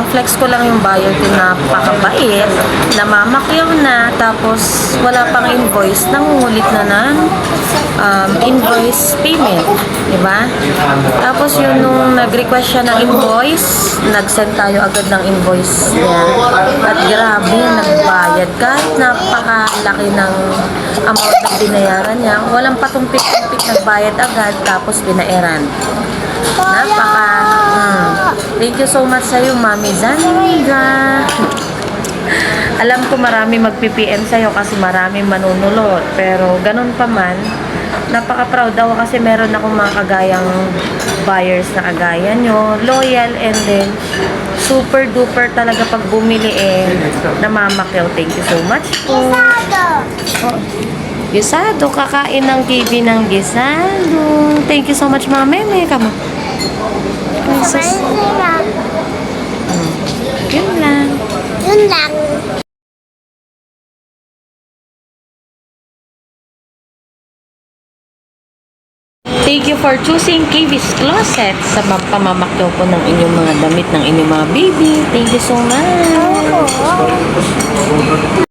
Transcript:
ang flex ko lang yung buyer ko, napakabait, namamakyaw na, tapos wala pang invoice, nangungulit na ng invoice payment, di ba? Tapos yun, nung nag-request siya ng invoice, nag-send tayo agad ng invoice niya. At grabe, nagbayad. Kahit napakalaki ng amount na binayaran niya, walang patumpik-tumpik, nagbayad agad, tapos binayaran. Thank you so much sa'yo, Mami Zandra. Alam ko marami mag-PPM sa'yo kasi marami manunulot. Pero ganun pa man, napaka-proud ako kasi meron akong mga kagayang buyers na kagaya nyo. Loyal, and then super duper talaga pag bumili namamakyaw. Thank you so much po. Gisado, kakain ng kibi ng gisado. Thank you so much, Mama Meme. Kamo. Yun lang. Yun lang. Thank you for choosing KB's Closet sa pamamakyaw po ng inyong mga damit ng inyong mga baby. Thank you so much.